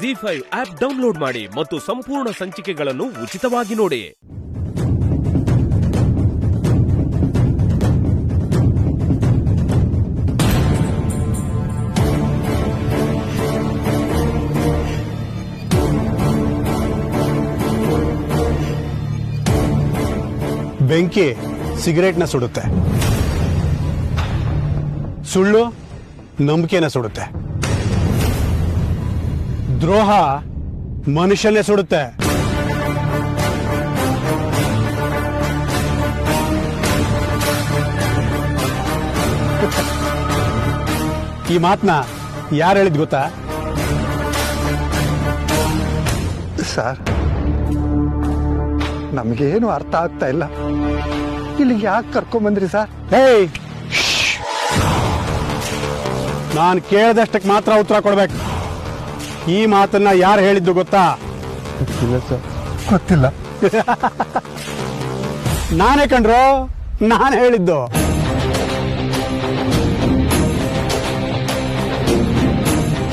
ಜಿ5 app download ಮಾಡಿ ಮತ್ತು ಸಂಪೂರ್ಣ ಸಂಚಿಕೆಗಳನ್ನು ಉಚಿತವಾಗಿ ನೋಡಿ. ಬೆಂಕಿ ಸಿಗರೇಟ್ನ ಸುಡುತ್ತೆ, ಸುಳ್ಳು ನಂಬಿಕೆನ ಸುಡುತ್ತೆ, ದ್ರೋಹ ಮನುಷ್ಯನೇ ಸುಡುತ್ತೆ. ಈ ಮಾತನ್ನ ಯಾರು ಹೇಳಿದ್ ಗೊತ್ತಾ? ಸರ್, ನಮಗೇನು ಅರ್ಥ ಆಗ್ತಾ ಇಲ್ಲ. ಇಲ್ಲಿ ಯಾಕೆ ಕರ್ಕೊಂಬಂದ್ರಿ ಸರ್? ಹೇಯ್, ನಾನು ಕೇಳಿದಷ್ಟಕ್ಕೆ ಮಾತ್ರ ಉತ್ತರ ಕೊಡ್ಬೇಕು. ಈ ಮಾತನ್ನ ಯಾರು ಹೇಳಿದ್ದು ಗೊತ್ತಾ? ಗೊತ್ತಿಲ್ಲ ಸರ್, ಗೊತ್ತಿಲ್ಲ. ನಾನೇ ಕಣ್ರೋ, ನಾನು ಹೇಳಿದ್ದು.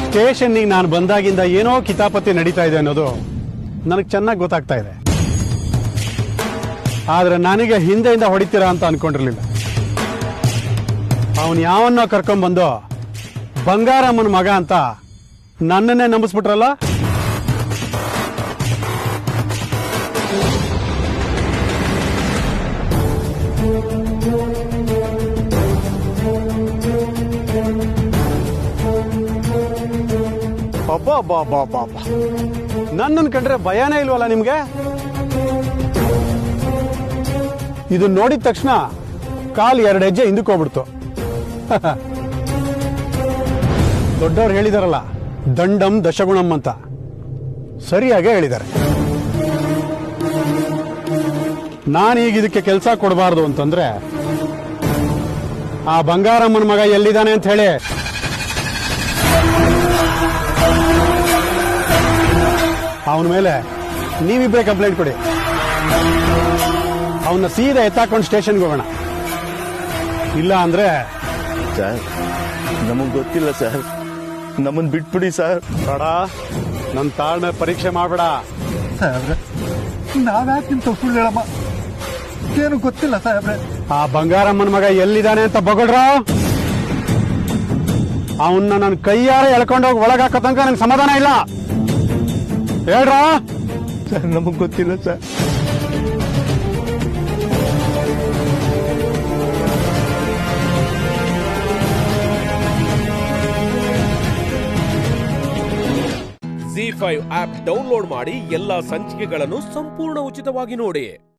ಸ್ಟೇಷನ್ನಿಗೆ ನಾನು ಬಂದಾಗಿಂದ ಏನೋ ಕಿತಾಪತಿ ನಡೀತಾ ಇದೆ ಅನ್ನೋದು ನನಗೆ ಚೆನ್ನಾಗಿ ಗೊತ್ತಾಗ್ತಾ ಇದೆ. ಆದ್ರೆ ನನಗೆ ಹಿಂದೆಯಿಂದ ಹೊಡಿತೀರಾ ಅಂತ ಅನ್ಕೊಂಡಿರ್ಲಿಲ್ಲ. ಅವನು ಯಾವನ್ನೋ ಕರ್ಕೊಂಡ್ಬಂದು ಬಂಗಾರಮ್ಮನ ಮಗ ಅಂತ ನನ್ನನ್ನೇ ನಂಬಿಸ್ಬಿಟ್ರಲ್ಲ. ಅಬ್ಬಾ, ನನ್ನನ್ನು ಕಂಡ್ರೆ ಭಯನೇ ಇಲ್ವಲ್ಲ ನಿಮ್ಗೆ? ಇದು ನೋಡಿದ ತಕ್ಷಣ ಕಾಲು 2 ಹೆಜ್ಜೆ ಹಿಂದಕ್ಕೆ ಹೋಗ್ಬಿಡ್ತು. ದೊಡ್ಡವ್ರು ಹೇಳಿದಾರಲ್ಲ, ದಂಡಂ ದಶಗುಣಂ ಅಂತ, ಸರಿಯಾಗೇ ಹೇಳಿದ್ದಾರೆ. ನಾನೀಗ ಇದಕ್ಕೆ ಕೆಲಸ ಕೊಡಬಾರ್ದು ಅಂತಂದ್ರೆ ಆ ಬಂಗಾರಮ್ಮನ ಮಗ ಎಲ್ಲಿದ್ದಾನೆ ಅಂತ ಹೇಳಿ ಅವನ ಮೇಲೆ ನೀವಿಬ್ಬರೇ ಕಂಪ್ಲೇಂಟ್ ಕೊಡಿ. ಅವನ್ನ ಸೀದಾ ಎತ್ತಾಕೊಂಡು ಸ್ಟೇಷನ್ಗೆ ಹೋಗೋಣ. ಇಲ್ಲ ಅಂದ್ರೆ ಸರ್, ನಮಗ್ ಗೊತ್ತಿಲ್ಲ ಸರ್, ನಮ್ಮನ್ ಬಿಟ್ಬಿಡಿ ಸರ್. ಬೇಡ, ನನ್ನ ತಾಳ್ಮೆ ಪರೀಕ್ಷೆ ಮಾಡಬೇಡ. ಸಾಹೇಬ್ರೆ, ನಾವ್ಯಾಕೆ ನಿಮ್ ಸುಳ್ಳು ಹೇಳಮ್ಮ? ಏನು ಗೊತ್ತಿಲ್ಲ ಸಾಹೇಬ್ರೆ. ಆ ಬಂಗಾರಮ್ಮನ ಮಗ ಎಲ್ಲಿದ್ದಾನೆ ಅಂತ ಬಗಳ್ರ. ಅವನ್ನ ನನ್ನ ಕೈಯಾರೆ ಎಳ್ಕೊಂಡೋಗಿ ಒಳಗಾಕೋ ತನಕ ನಂಗೆ ಸಮಾಧಾನ ಇಲ್ಲ. ಹೇಳ್ರ. ಸರ್, ನಮಗ್ ಗೊತ್ತಿಲ್ಲ ಸರ್. ಜಿ5 ಆಪ್ ಡೌನ್ಲೋಡ್ ಮಾಡಿ ಎಲ್ಲಾ ಸಂಚಿಕೆಗಳನ್ನು ಸಂಪೂರ್ಣ ಉಚಿತವಾಗಿ ನೋಡಿ.